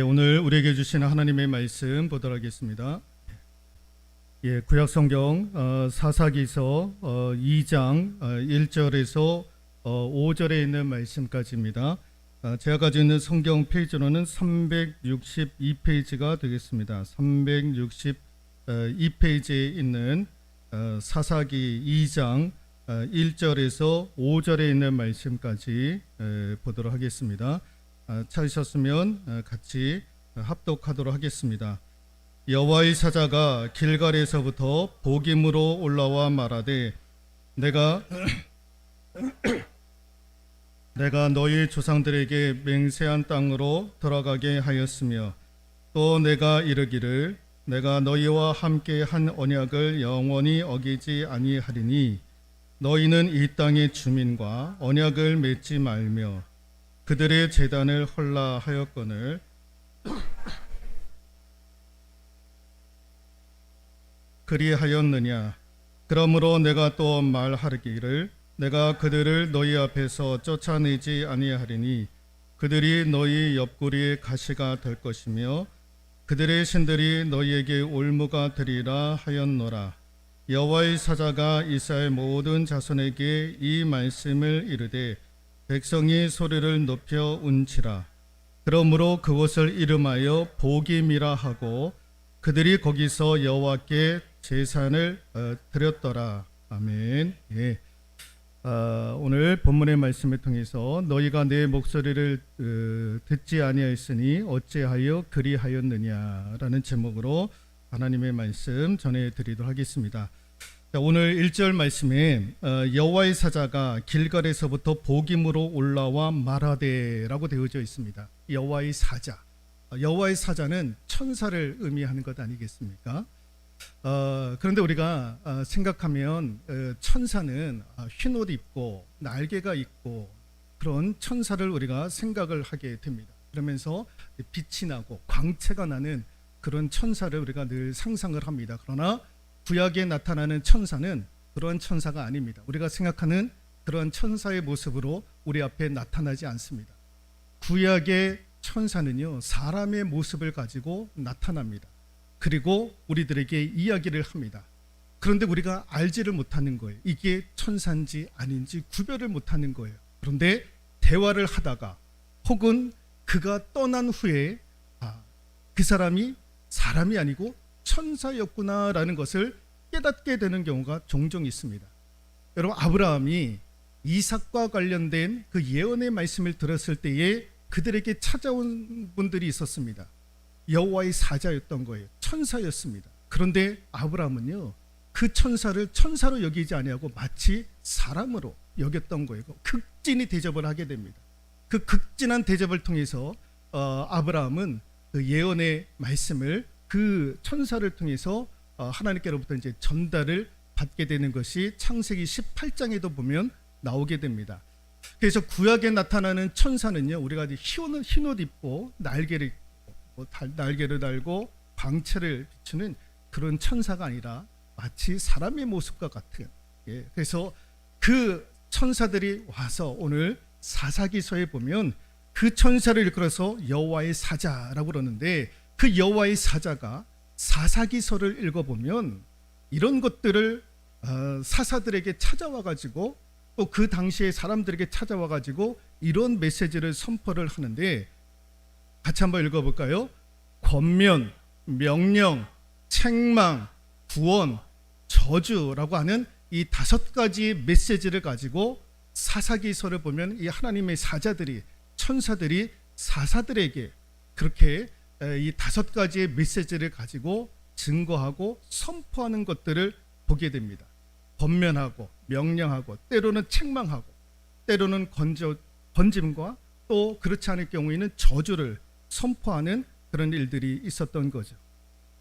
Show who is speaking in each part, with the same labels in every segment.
Speaker 1: 오늘 우리에게 주시는 하나님의 말씀 보도록 하겠습니다. 구약 성경 사사기서 2장 1절에서 5절에 있는 말씀까지입니다. 제가 가지고 있는 성경 페이지로는 362페이지가 되겠습니다. 362페이지에 있는 사사기 2장 1절에서 5절에 있는 말씀까지 보도록 하겠습니다. 찾으셨으면 같이 합독하도록 하겠습니다. 여호와의 사자가 길갈에서부터 보김으로 올라와 말하되 내가 너희 조상들에게 맹세한 땅으로 들어가게 하였으며 또 내가 이르기를 내가 너희와 함께 한 언약을 영원히 어기지 아니하리니 너희는 이 땅의 주민과 언약을 맺지 말며 그들의 제단을 헐라하였거늘 그리하였느냐. 그러므로 내가 또 말하기를 내가 그들을 너희 앞에서 쫓아내지 아니하리니 그들이 너희 옆구리의 가시가 될 것이며 그들의 신들이 너희에게 올무가 되리라 하였노라. 여호와의 사자가 이스라엘 모든 자손에게 이 말씀을 이르되 백성이 소리를 높여 운치라. 그러므로 그곳을 이름하여 보김이라 하고 그들이 거기서 여호와께 제산을 드렸더라. 아멘. 오늘 본문의 말씀을 통해서 너희가 내 목소리를 듣지 아니하였으니 어찌하여 그리하였느냐라는 제목으로 하나님의 말씀 전해드리도록 하겠습니다. 오늘 1절 말씀에 여호와의 사자가 길갈에서부터 보김으로 올라와 말하되라고 되어져 있습니다. 여호와의 사자, 여호와의 사자는 천사를 의미하는 것 아니겠습니까? 그런데 우리가 생각하면 천사는 흰 옷 입고 날개가 있고 그런 천사를 우리가 생각을 하게 됩니다. 그러면서 빛이 나고 광채가 나는 그런 천사를 우리가 늘 상상을 합니다. 그러나 구약에 나타나는 천사는 그러한 천사가 아닙니다. 우리가 생각하는 그러한 천사의 모습으로 우리 앞에 나타나지 않습니다. 구약의 천사는요, 사람의 모습을 가지고 나타납니다. 그리고 우리들에게 이야기를 합니다. 그런데 우리가 알지를 못하는 거예요. 이게 천사인지 아닌지 구별을 못하는 거예요. 그런데 대화를 하다가 혹은 그가 떠난 후에 그 사람이 사람이 아니고 천사였구나라는 것을 깨닫게 되는 경우가 종종 있습니다. 여러분, 아브라함이 이삭과 관련된 그 예언의 말씀을 들었을 때에 그들에게 찾아온 분들이 있었습니다. 여호와의 사자였던 거예요. 천사였습니다. 그런데 아브라함은요, 그 천사를 천사로 여기지 아니하고 마치 사람으로 여겼던 거예요. 극진히 대접을 하게 됩니다. 그 극진한 대접을 통해서 아브라함은 그 예언의 말씀을 그 천사를 통해서 하나님께로부터 이제 전달을 받게 되는 것이 창세기 18장에도 보면 나오게 됩니다. 그래서 구약에 나타나는 천사는요, 우리가 흰 옷 입고 날개를 달고 광채를 비추는 그런 천사가 아니라 마치 사람의 모습과 같은, 그래서 그 천사들이 와서 오늘 사사기서에 보면 그 천사를 일컬어서 여호와의 사자라고 그러는데, 그 여호와의 사자가 사사기서를 읽어보면 이런 것들을 사사들에게 찾아와 가지고 또 그 당시에 사람들에게 찾아와 가지고 이런 메시지를 선포를 하는데, 같이 한번 읽어볼까요? 권면, 명령, 책망, 구원, 저주라고 하는 이 5가지 메시지를 가지고 사사기서를 보면 이 하나님의 사자들이, 천사들이 사사들에게 그렇게 이 5가지의 메시지를 가지고 증거하고 선포하는 것들을 보게 됩니다. 권면하고 명령하고 때로는 책망하고 때로는 건짐과 또 그렇지 않을 경우에는 저주를 선포하는 그런 일들이 있었던 거죠.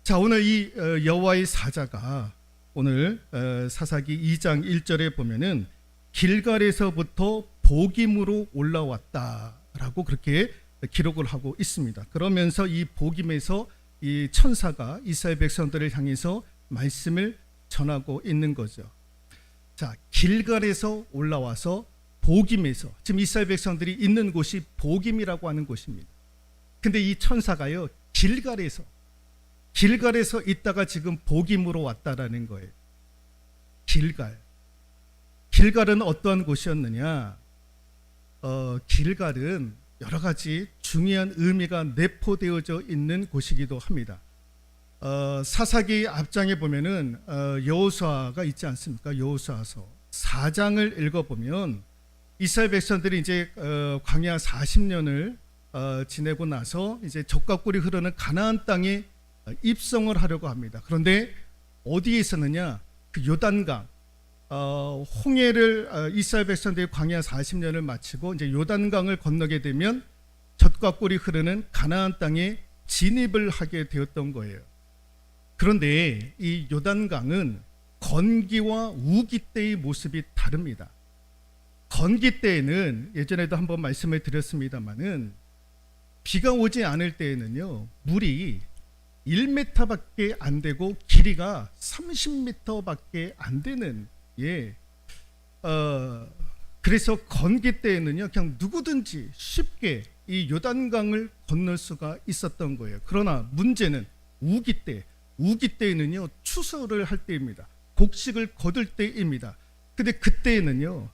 Speaker 1: 자, 오늘 이 여호와의 사자가 오늘 사사기 2장 1절에 보면은 길갈에서부터 보김으로 올라왔다라고 그렇게 기록을 하고 있습니다. 그러면서 이 보김에서 이 천사가 이스라엘 백성들을 향해서 말씀을 전하고 있는 거죠. 자, 길갈에서 올라와서 보김에서, 지금 이스라엘 백성들이 있는 곳이 보김이라고 하는 곳입니다. 근데 이 천사가요, 길갈에서 있다가 지금 복임으로 왔다라는 거예요. 길갈은 어떠한 곳이었느냐? 길갈은 여러 가지 중요한 의미가 내포되어져 있는 곳이기도 합니다. 사사기 앞장에 보면은 여호수아가 있지 않습니까? 여호수아서 4장을 읽어보면 이스라엘 백성들이 이제 광야 40년을 지내고 나서 이제 젖과 꿀이 흐르는 가나안 땅에 입성을 하려고 합니다. 그런데 어디에 있었느냐? 그 요단강, 홍해를 이스라엘 백성들이 광야 40년을 마치고 이제 요단강을 건너게 되면 젖과 꿀이 흐르는 가나안 땅에 진입을 하게 되었던 거예요. 그런데 이 요단강은 건기와 우기 때의 모습이 다릅니다. 건기 때에는 예전에도 한번 말씀을 드렸습니다마는 비가 오지 않을 때에는요, 물이 1m밖에 안 되고 길이가 30m밖에 안 되는, 그래서 건기 때에는요 그냥 누구든지 쉽게 이 요단강을 건널 수가 있었던 거예요. 그러나 문제는 우기 때에는요 추수를 할 때입니다. 곡식을 거둘 때입니다. 근데 그때에는요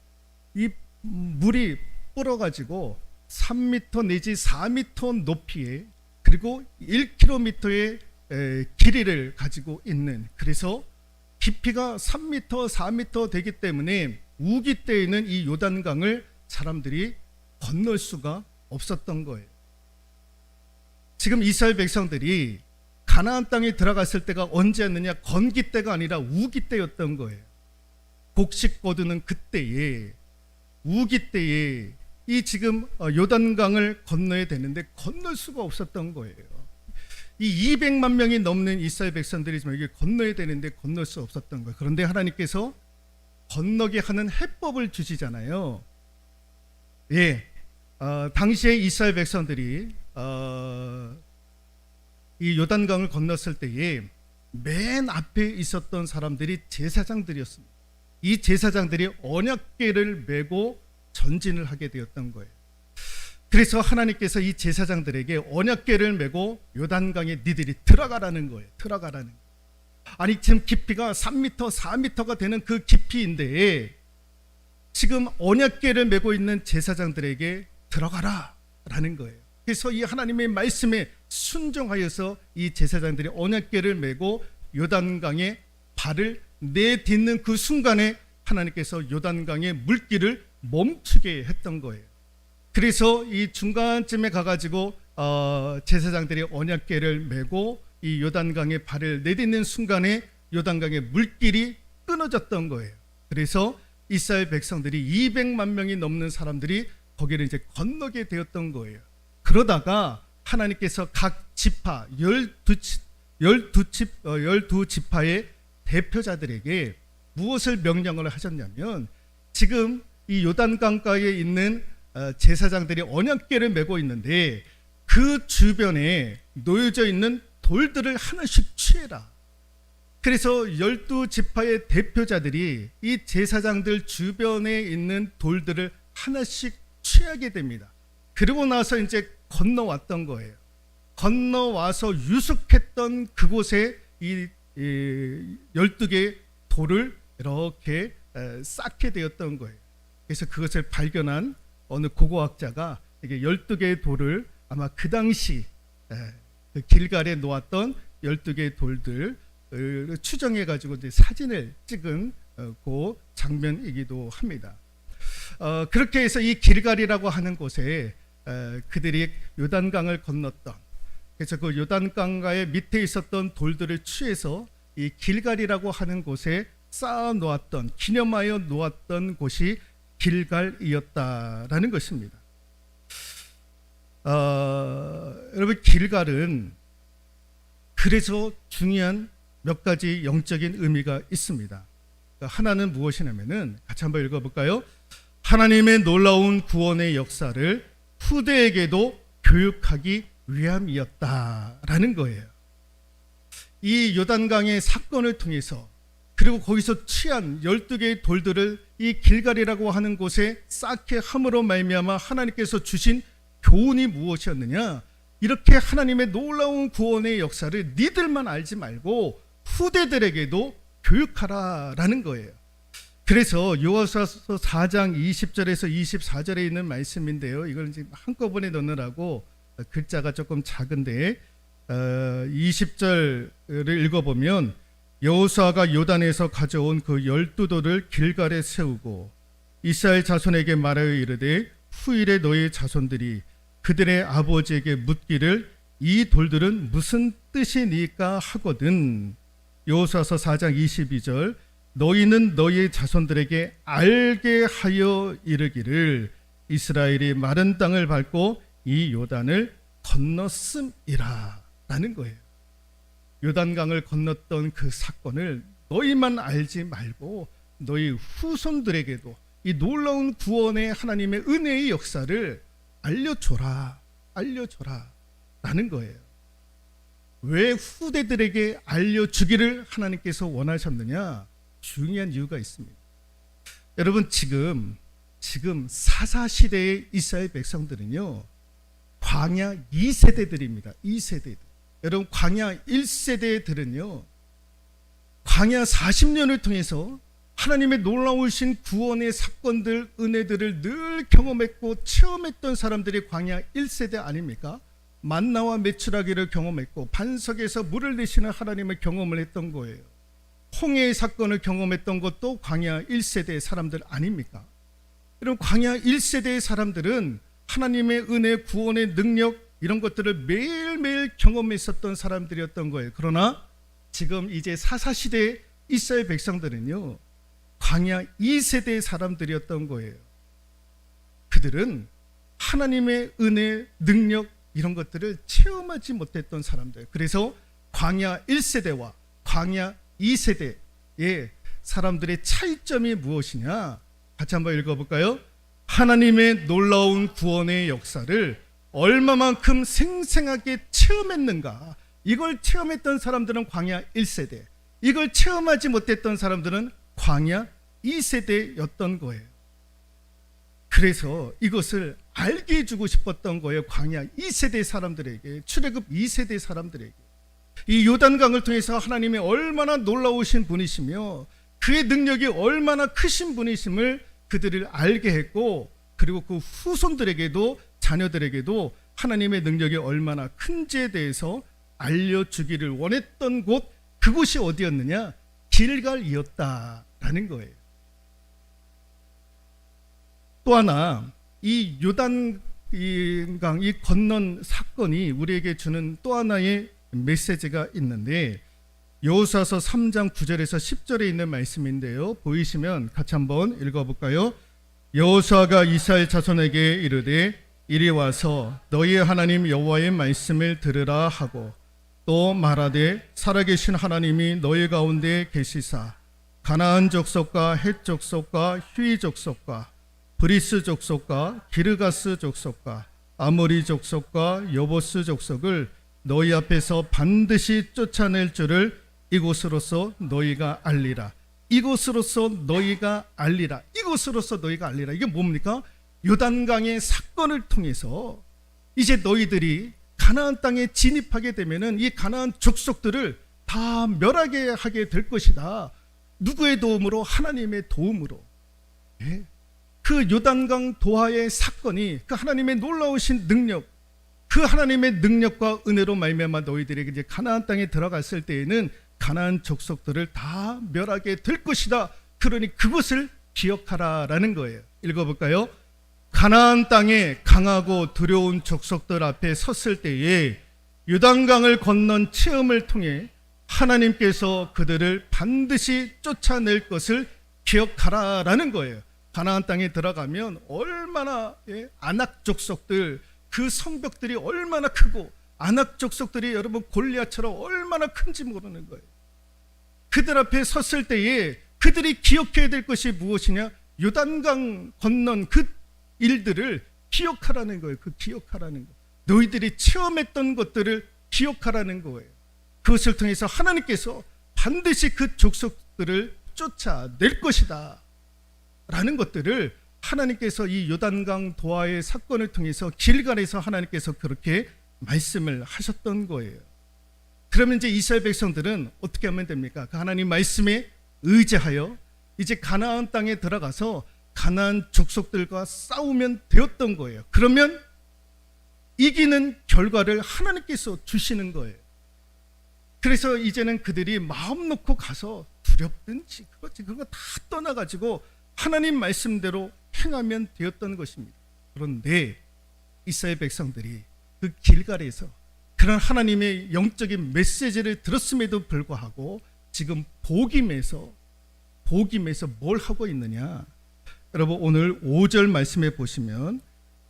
Speaker 1: 이 물이 불어가지고 3m 내지 4m 높이에 그리고 1km의 길이를 가지고 있는, 그래서 깊이가 3m, 4m 되기 때문에 우기 때에는 이 요단강을 사람들이 건널 수가 없었던 거예요. 지금 이스라엘 백성들이 가나안 땅에 들어갔을 때가 언제였느냐? 건기 때가 아니라 우기 때였던 거예요. 곡식 거두는 그때에, 우기 때에 이 지금 요단강을 건너야 되는데 건널 수가 없었던 거예요. 이 200만 명이 넘는 이스라엘 백성들이 지금 여기 건너야 되는데 건널 수 없었던 거예요. 그런데 하나님께서 건너게 하는 해법을 주시잖아요. 당시에 이스라엘 백성들이 이 요단강을 건넜을 때에 맨 앞에 있었던 사람들이 제사장들이었습니다. 이 제사장들이 언약궤를 메고 전진을 하게 되었던 거예요. 그래서 하나님께서 이 제사장들에게 언약궤를 메고 요단강에 니들이 들어가라는 거예요. 아니 지금 깊이가 3m, 4m가 되는 그 깊이인데 지금 언약궤를 메고 있는 제사장들에게 들어가라라는 거예요. 그래서 이 하나님의 말씀에 순종하여서 이 제사장들이 언약궤를 메고 요단강에 발을 내딛는 그 순간에 하나님께서 요단강의 물길을 멈추게 했던 거예요. 그래서 이 중간쯤에 가가지고 제사장들이 언약궤를 메고 이 요단강에 발을 내딛는 순간에 요단강의 물길이 끊어졌던 거예요. 그래서 이스라엘 백성들이 200만 명이 넘는 사람들이 거기를 이제 건너게 되었던 거예요. 그러다가 하나님께서 각 지파 12지파의 대표자들에게 무엇을 명령을 하셨냐면, 지금 이 요단강가에 있는 제사장들이 언약궤를 메고 있는데 그 주변에 놓여져 있는 돌들을 하나씩 취해라. 그래서 12지파의 대표자들이 이 제사장들 주변에 있는 돌들을 하나씩 취하게 됩니다. 그리고 나서 이제 건너왔던 거예요. 건너와서 유숙했던 그곳에 이 12개의 돌을 이렇게 쌓게 되었던 거예요. 그래서 그것을 발견한 어느 고고학자가 이게 12개의 돌을 아마 그 당시 그 길갈에 놓았던 12개의 돌들을 추정해 가지고 이제 사진을 찍은 그 장면이기도 합니다. 그렇게 해서 이 길갈이라고 하는 곳에 그들이 요단강을 건넜던, 그래서 그 요단강가의 밑에 있었던 돌들을 취해서 이 길갈이라고 하는 곳에 쌓아 놓았던, 기념하여 놓았던 곳이 길갈이었다라는 것입니다. 여러분, 길갈은 그래서 중요한 몇 가지 영적인 의미가 있습니다. 하나는 무엇이냐면은 같이 한번 읽어볼까요? 하나님의 놀라운 구원의 역사를 후대에게도 교육하기 위함이었다라는 거예요. 이 요단강의 사건을 통해서, 그리고 거기서 취한 12개의 돌들을 이 길갈이라고 하는 곳에 쌓게 함으로 말미암아 하나님께서 주신 교훈이 무엇이었느냐? 이렇게 하나님의 놀라운 구원의 역사를 니들만 알지 말고 후대들에게도 교육하라라는 거예요. 그래서 여호수아서 4장 20절에서 24절에 있는 말씀인데요. 이걸 지금 한꺼번에 넣느라고 글자가 조금 작은데 20절을 읽어보면 여호수아가 요단에서 가져온 그 12돌을 길갈에 세우고 이스라엘 자손에게 말하여 이르되 후일에 너희 자손들이 그들의 아버지에게 묻기를 이 돌들은 무슨 뜻이니까 하거든. 여호수아서 4장 22절 너희는 너희의 자손들에게 알게 하여 이르기를 이스라엘이 마른 땅을 밟고 이 요단을 건넜음이라 라는 거예요. 요단강을 건넜던 그 사건을 너희만 알지 말고 너희 후손들에게도 이 놀라운 구원의 하나님의 은혜의 역사를 알려줘라 라는 거예요. 왜 후대들에게 알려주기를 하나님께서 원하셨느냐? 중요한 이유가 있습니다. 여러분 지금 사사시대의 이스라엘 백성들은요 광야 2세대들입니다. 2세대들. 여러분 광야 1세대들은요 광야 40년을 통해서 하나님의 놀라우신 구원의 사건들, 은혜들을 늘 경험했고 체험했던 사람들이 광야 1세대 아닙니까? 만나와 메추라기를 경험했고 반석에서 물을 내시는 하나님을 경험을 했던 거예요. 홍해의 사건을 경험했던 것도 광야 1세대의 사람들 아닙니까? 여러분 광야 1세대의 사람들은 하나님의 은혜, 구원의 능력 이런 것들을 매일매일 경험했었던 사람들이었던 거예요. 그러나 지금 이제 사사시대의 이스라엘 백성들은요 광야 2세대의 사람들이었던 거예요. 그들은 하나님의 은혜, 능력 이런 것들을 체험하지 못했던 사람들. 그래서 광야 1세대와 광야 2세대의 사람들의 차이점이 무엇이냐? 같이 한번 읽어볼까요? 하나님의 놀라운 구원의 역사를 얼마만큼 생생하게 체험했는가? 이걸 체험했던 사람들은 광야 1세대, 이걸 체험하지 못했던 사람들은 광야 2세대였던 거예요. 그래서 이것을 알게 해주고 싶었던 거예요. 광야 2세대 사람들에게, 출애굽 2세대 사람들에게. 이 요단강을 통해서 하나님이 얼마나 놀라우신 분이시며 그의 능력이 얼마나 크신 분이심을 그들을 알게 했고, 그리고 그 후손들에게도, 자녀들에게도 하나님의 능력이 얼마나 큰지에 대해서 알려주기를 원했던 곳, 그곳이 어디였느냐? 길갈이었다라는 거예요. 또 하나, 이 요단강 이 건넌 사건이 우리에게 주는 또 하나의 메시지가 있는데, 여호수아서 3장 9절에서 10절에 있는 말씀인데요. 보이시면 같이 한번 읽어볼까요? 여호수아가 이스라엘 자손에게 이르되 이리 와서 너희의 하나님 여호와의 말씀을 들으라 하고, 또 말하되 살아계신 하나님이 너희 가운데 계시사 가나안 족속과 헷 족속과 휴이 족속과 브리스 족속과 기르가스 족속과 아모리 족속과 여보스 족속을 너희 앞에서 반드시 쫓아낼 줄을 이곳으로서 너희가 알리라. 이곳으로서 너희가 알리라. 이곳으로서 너희가 알리라. 이게 뭡니까? 요단강의 사건을 통해서 이제 너희들이 가나안 땅에 진입하게 되면은 이 가나안 족속들을 다 멸하게 하게 될 것이다. 누구의 도움으로? 하나님의 도움으로. 예? 그 요단강 도하의 사건이 그 하나님의 놀라우신 능력, 그 하나님의 능력과 은혜로 말미암아 너희들이 이제 가나안 땅에 들어갔을 때에는 가나안 족속들을 다 멸하게 될 것이다. 그러니 그것을 기억하라라는 거예요. 읽어볼까요? 가나안 땅에 강하고 두려운 족속들 앞에 섰을 때에 요단강을 건넌 체험을 통해 하나님께서 그들을 반드시 쫓아낼 것을 기억하라라는 거예요. 가나안 땅에 들어가면 얼마나 아낙 족속들, 그 성벽들이 얼마나 크고 아낙 족속들이 여러분 골리앗처럼 얼마나 큰지 모르는 거예요. 그들 앞에 섰을 때에 그들이 기억해야 될 것이 무엇이냐? 요단강 건넌 그 일들을 기억하라는 거예요. 그 기억하라는 거. 너희들이 체험했던 것들을 기억하라는 거예요. 그것을 통해서 하나님께서 반드시 그 족속들을 쫓아낼 것이다 라는 것들을 하나님께서 이 요단강 도하의 사건을 통해서 길갈에서 하나님께서 그렇게 말씀을 하셨던 거예요. 그러면 이제 이스라엘 백성들은 어떻게 하면 됩니까? 그 하나님 말씀에 의지하여 이제 가나안 땅에 들어가서 가나안 족속들과 싸우면 되었던 거예요. 그러면 이기는 결과를 하나님께서 주시는 거예요. 그래서 이제는 그들이 마음 놓고 가서 두렵든지 그거 다 떠나가지고 하나님 말씀대로 행하면 되었던 것입니다. 그런데 이스라엘 백성들이 그 길갈에서 그런 하나님의 영적인 메시지를 들었음에도 불구하고 지금 복임에서 뭘 하고 있느냐? 여러분 오늘 5절 말씀에 보시면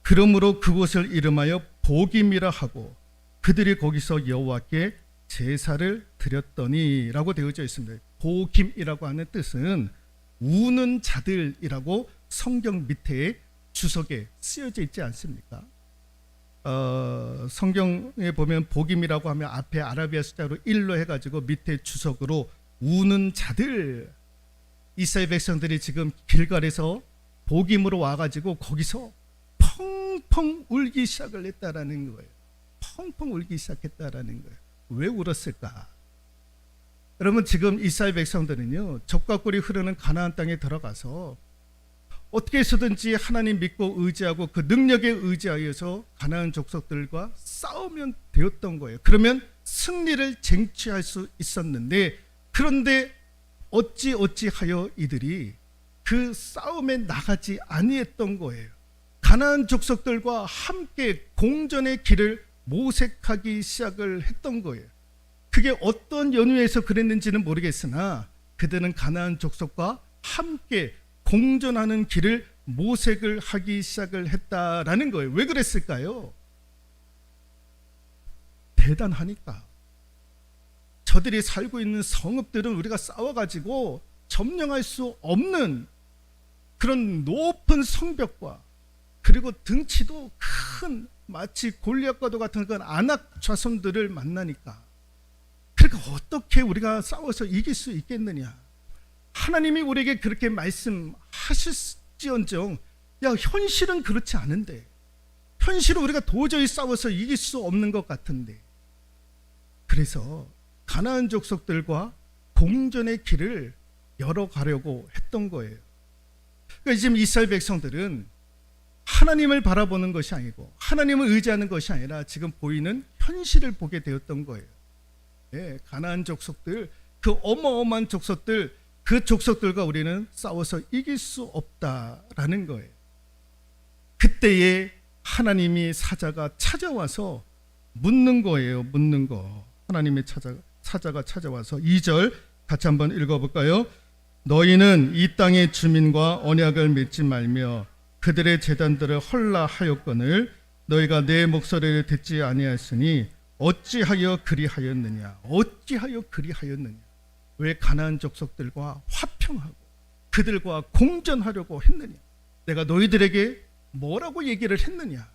Speaker 1: 그러므로 그곳을 이름하여 복임이라 하고 그들이 거기서 여호와께 제사를 드렸더니 라고 되어져 있습니다. 복임이라고 하는 뜻은 우는 자들이라고 성경 밑에 주석에 쓰여져 있지 않습니까? 성경에 보면 복임이라고 하면 앞에 아라비아 숫자로 1로 해가지고 밑에 주석으로 우는 자들, 이스라엘 백성들이 지금 길갈에서 복임으로 와가지고 거기서 펑펑 울기 시작을 했다라는 거예요. 펑펑 울기 시작했다라는 거예요. 왜 울었을까? 여러분 지금 이스라엘 백성들은요 적과 꿀이 흐르는 가나안 땅에 들어가서 어떻게 해서든지 하나님 믿고 의지하고 그 능력에 의지하여서 가나안 족속들과 싸우면 되었던 거예요. 그러면 승리를 쟁취할 수 있었는데 그런데 어찌하여 이들이 그 싸움에 나가지 아니했던 거예요. 가나안 족속들과 함께 공전의 길을 모색하기 시작을 했던 거예요. 그게 어떤 연유에서 그랬는지는 모르겠으나 그들은 가나안 족속과 함께 공전하는 길을 모색을 하기 시작을 했다라는 거예요. 왜 그랬을까요? 대단하니까. 저들이 살고 있는 성읍들은 우리가 싸워가지고 점령할 수 없는 그런 높은 성벽과 그리고 등치도 큰 마치 골리앗과도 같은 그런 아낙 자손들을 만나니까 그러니까 어떻게 우리가 싸워서 이길 수 있겠느냐. 하나님이 우리에게 그렇게 말씀하실지언정 야 현실은 그렇지 않은데 현실은 우리가 도저히 싸워서 이길 수 없는 것 같은데 그래서 가나안 족속들과 공전의 길을 열어가려고 했던 거예요. 그러니까 지금 이스라엘 백성들은 하나님을 바라보는 것이 아니고 하나님을 의지하는 것이 아니라 지금 보이는 현실을 보게 되었던 거예요. 네, 가나안 족속들, 그 어마어마한 족속들, 그 족속들과 우리는 싸워서 이길 수 없다라는 거예요. 그때에 하나님이 사자가 찾아와서 묻는 거예요. 묻는 거. 하나님의 사자가 찾아와서 2절 같이 한번 읽어볼까요? 너희는 이 땅의 주민과 언약을 맺지 말며 그들의 제단들을 헐라하였거늘 너희가 내 목소리를 듣지 아니하였으니 어찌하여 그리하였느냐. 어찌하여 그리하였느냐. 왜 가나안 족속들과 화평하고 그들과 공전하려고 했느냐. 내가 너희들에게 뭐라고 얘기를 했느냐.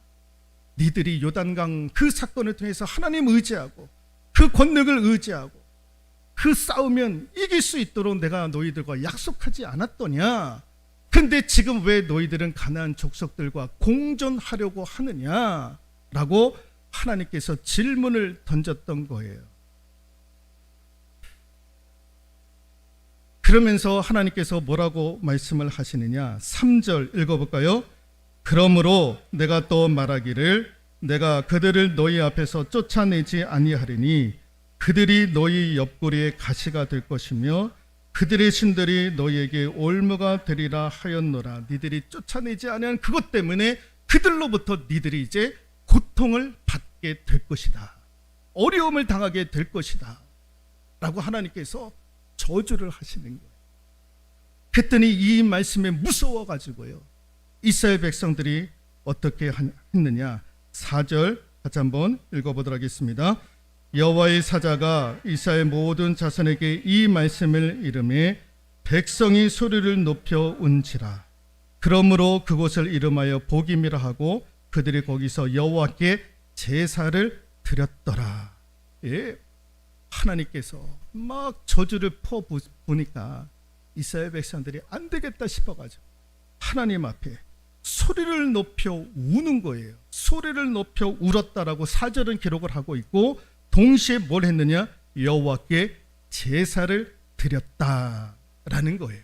Speaker 1: 니들이 요단강 그 사건을 통해서 하나님 의지하고 그 권능을 의지하고 그 싸우면 이길 수 있도록 내가 너희들과 약속하지 않았더냐. 근데 지금 왜 너희들은 가나안 족속들과 공존하려고 하느냐라고 하나님께서 질문을 던졌던 거예요. 그러면서 하나님께서 뭐라고 말씀을 하시느냐. 3절 읽어볼까요? 그러므로 내가 또 말하기를 내가 그들을 너희 앞에서 쫓아내지 아니하리니 그들이 너희 옆구리에 가시가 될 것이며 그들의 신들이 너희에게 올무가 되리라 하였노라. 니들이 쫓아내지 아니한 그것 때문에 그들로부터 니들이 이제 고통을 받게 될 것이다. 어려움을 당하게 될 것이다. 라고 하나님께서 저주를 하시는 거예요. 그랬더니 이 말씀에 무서워가지고요. 이스라엘 백성들이 어떻게 했느냐. 4절 같이 한번 읽어보도록 하겠습니다. 여호와의 사자가 이스라엘 모든 자손에게 이 말씀을 이르매 백성이 소리를 높여 운지라. 그러므로 그곳을 이름하여 복임이라 하고 그들이 거기서 여호와께 제사를 드렸더라. 예, 하나님께서 막 저주를 퍼부으니까 이스라엘 백성들이 안 되겠다 싶어가지고 하나님 앞에 소리를 높여 우는 거예요. 소리를 높여 울었다라고 4절은 기록을 하고 있고, 동시에 뭘 했느냐? 여호와께 제사를 드렸다라는 거예요.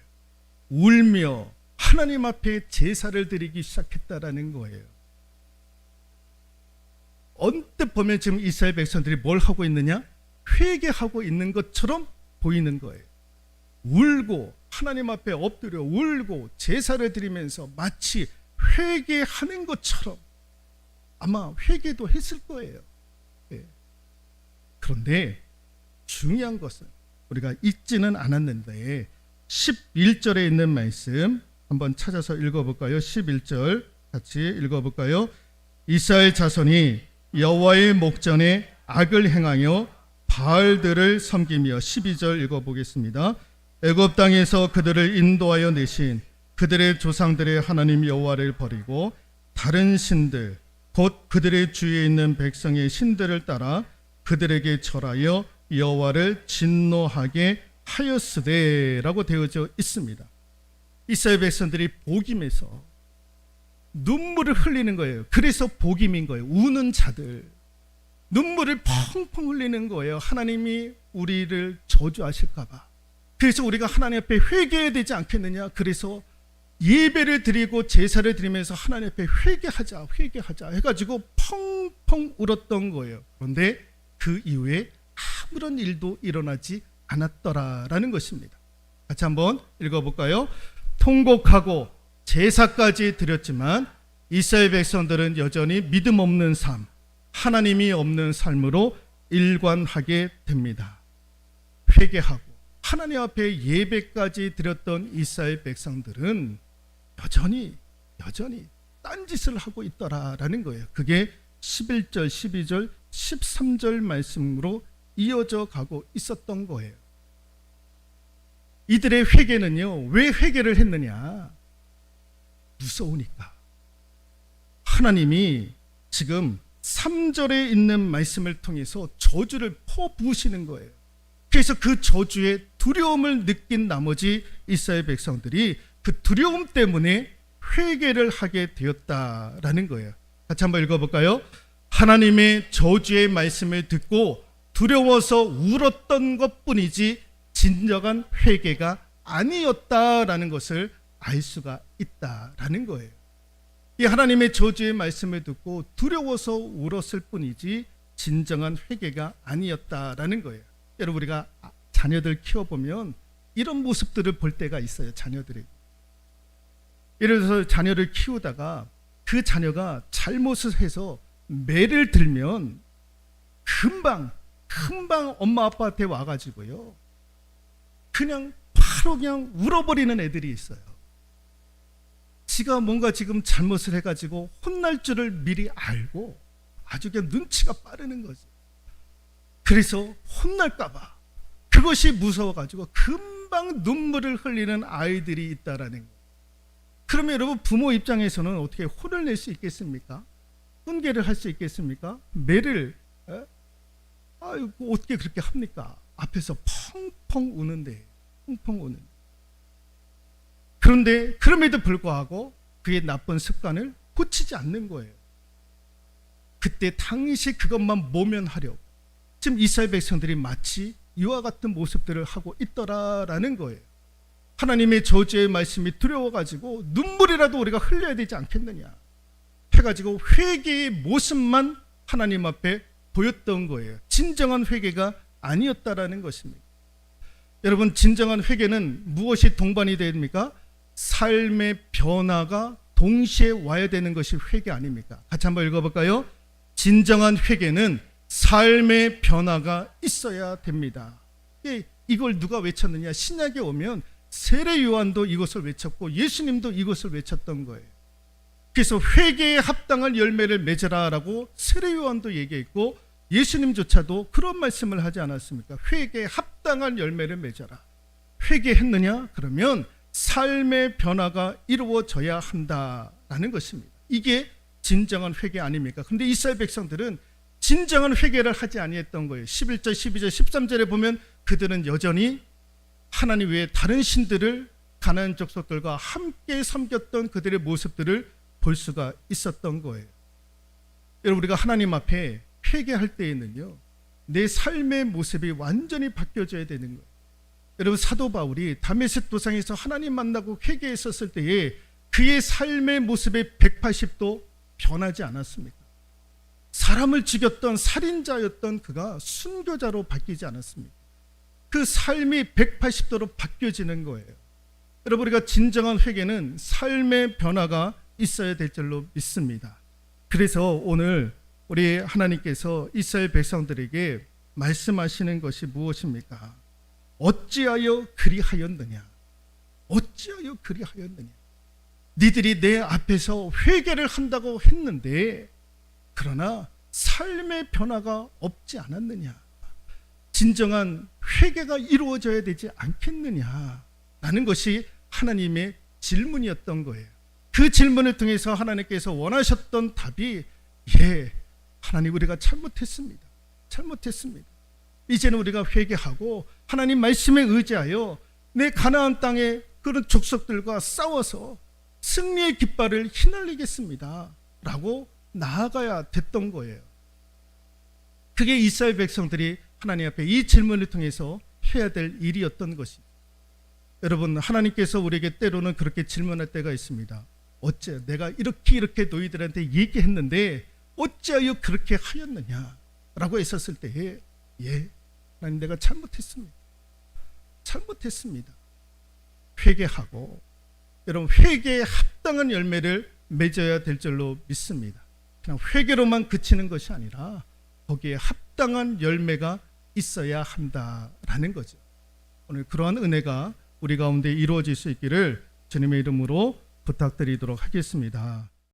Speaker 1: 울며 하나님 앞에 제사를 드리기 시작했다라는 거예요. 언뜻 보면 지금 이스라엘 백성들이 뭘 하고 있느냐? 회개하고 있는 것처럼 보이는 거예요. 울고 하나님 앞에 엎드려 울고 제사를 드리면서 마치 회개하는 것처럼, 아마 회개도 했을 거예요. 예. 그런데 중요한 것은 우리가 잊지는 않았는데 11절에 있는 말씀 한번 찾아서 읽어볼까요? 11절 같이 읽어볼까요? 이스라엘 자손이 여호와의 목전에 악을 행하여 바알들을 섬기며, 12절 읽어보겠습니다. 애굽 땅에서 그들을 인도하여 내신 그들의 조상들의 하나님 여호와를 버리고 다른 신들 곧 그들의 주위에 있는 백성의 신들을 따라 그들에게 절하여 여호와를 진노하게 하였으되라고 되어져 있습니다. 이스라엘 백성들이 복임에서 눈물을 흘리는 거예요. 그래서 복임인 거예요. 우는 자들 눈물을 펑펑 흘리는 거예요. 하나님이 우리를 저주하실까 봐. 그래서 우리가 하나님 앞에 회개해야 되지 않겠느냐. 그래서 예배를 드리고 제사를 드리면서 하나님 앞에 회개하자 해가지고 펑펑 울었던 거예요. 그런데 그 이후에 아무런 일도 일어나지 않았더라라는 것입니다. 같이 한번 읽어볼까요? 통곡하고 제사까지 드렸지만 이스라엘 백성들은 여전히 믿음 없는 삶, 하나님이 없는 삶으로 일관하게 됩니다. 회개하고 하나님 앞에 예배까지 드렸던 이스라엘 백성들은 여전히 딴짓을 하고 있더라라는 거예요. 그게 11절, 12절, 13절 말씀으로 이어져 가고 있었던 거예요. 이들의 회개는요, 왜 회개를 했느냐? 무서우니까. 하나님이 지금 3절에 있는 말씀을 통해서 저주를 퍼부으시는 거예요. 그래서 그 저주의 두려움을 느낀 나머지 이스라엘 백성들이 그 두려움 때문에 회개를 하게 되었다라는 거예요. 같이 한번 읽어볼까요? 하나님의 저주의 말씀을 듣고 두려워서 울었던 것뿐이지 진정한 회개가 아니었다라는 것을 알 수가 있다라는 거예요. 이 하나님의 저주의 말씀을 듣고 두려워서 울었을 뿐이지 진정한 회개가 아니었다라는 거예요. 여러분, 우리가 자녀들 키워보면 이런 모습들을 볼 때가 있어요. 자녀들이. 예를 들어서 자녀를 키우다가 그 자녀가 잘못을 해서 매를 들면 금방 엄마 아빠한테 와가지고요, 그냥 바로 그냥 울어버리는 애들이 있어요. 지가 뭔가 지금 잘못을 해가지고 혼날 줄을 미리 알고 아주 그냥 눈치가 빠르는 거지. 그래서 혼날까봐 그것이 무서워가지고 금방 눈물을 흘리는 아이들이 있다라는 거예요. 그러면 여러분, 부모 입장에서는 어떻게 혼을 낼 수 있겠습니까? 훈계를 할 수 있겠습니까? 매를 어떻게 그렇게 합니까? 앞에서 펑펑 우는데, 펑펑 우는. 그런데 그럼에도 불구하고 그의 나쁜 습관을 고치지 않는 거예요. 그때 당시 그것만 모면하려고 지금 이스라엘 백성들이 마치 이와 같은 모습들을 하고 있더라라는 거예요. 하나님의 저주의 말씀이 두려워가지고 눈물이라도 우리가 흘려야 되지 않겠느냐 해가지고 회개의 모습만 하나님 앞에 보였던 거예요. 진정한 회개가 아니었다라는 것입니다. 여러분, 진정한 회개는 무엇이 동반이 됩니까? 삶의 변화가 동시에 와야 되는 것이 회개 아닙니까? 같이 한번 읽어볼까요? 진정한 회개는 삶의 변화가 있어야 됩니다. 이걸 누가 외쳤느냐? 신약에 오면 세례 요한도 이것을 외쳤고 예수님도 이것을 외쳤던 거예요. 그래서 회개에 합당한 열매를 맺으라라고 세례 요한도 얘기했고 예수님조차도 그런 말씀을 하지 않았습니까? 회개에 합당한 열매를 맺어라. 회개했느냐? 그러면 삶의 변화가 이루어져야 한다라는 것입니다. 이게 진정한 회개 아닙니까? 그런데 이스라엘 백성들은 진정한 회개를 하지 아니했던 거예요. 11절, 12절, 13절에 보면 그들은 여전히 하나님 외에 다른 신들을 가나안 족속들과 함께 섬겼던 그들의 모습들을 볼 수가 있었던 거예요. 여러분, 우리가 하나님 앞에 회개할 때에는요, 내 삶의 모습이 완전히 바뀌어져야 되는 거예요. 여러분, 사도 바울이 다메섹 도상에서 하나님 만나고 회개했었을 때에 그의 삶의 모습이 180도 변하지 않았습니까? 사람을 죽였던 살인자였던 그가 순교자로 바뀌지 않았습니까? 그 삶이 180도로 바뀌어지는 거예요. 여러분, 우리가 진정한 회개는 삶의 변화가 있어야 될 줄로 믿습니다. 그래서 오늘 우리 하나님께서 이스라엘 백성들에게 말씀하시는 것이 무엇입니까? 어찌하여 그리하였느냐? 어찌하여 그리하였느냐? 니들이 내 앞에서 회개를 한다고 했는데 그러나 삶의 변화가 없지 않았느냐? 진정한 회개가 이루어져야 되지 않겠느냐? 라는 것이 하나님의 질문이었던 거예요. 그 질문을 통해서 하나님께서 원하셨던 답이 예, 하나님 우리가 잘못했습니다. 잘못했습니다. 이제는 우리가 회개하고 하나님 말씀에 의지하여 내 가나안 땅의 그런 족속들과 싸워서 승리의 깃발을 휘날리겠습니다. 라고 나아가야 됐던 거예요. 그게 이스라엘 백성들이 하나님 앞에 이 질문을 통해서 해야 될 일이었던 것입니다. 여러분, 하나님께서 우리에게 때로는 그렇게 질문할 때가 있습니다. 어째 내가 이렇게 너희들한테 얘기했는데 어찌하여 그렇게 하였느냐 라고 했었을 때에 예, 하나님 내가 잘못했습니다. 잘못했습니다. 회개하고 여러분, 회개에 합당한 열매를 맺어야 될 줄로 믿습니다. 그냥 회개로만 그치는 것이 아니라 거기에 합당한 열매가 있어야 한다라는 거죠. 오늘 그러한 은혜가 우리 가운데 이루어질 수 있기를 주님의 이름으로 부탁드리도록 하겠습니다.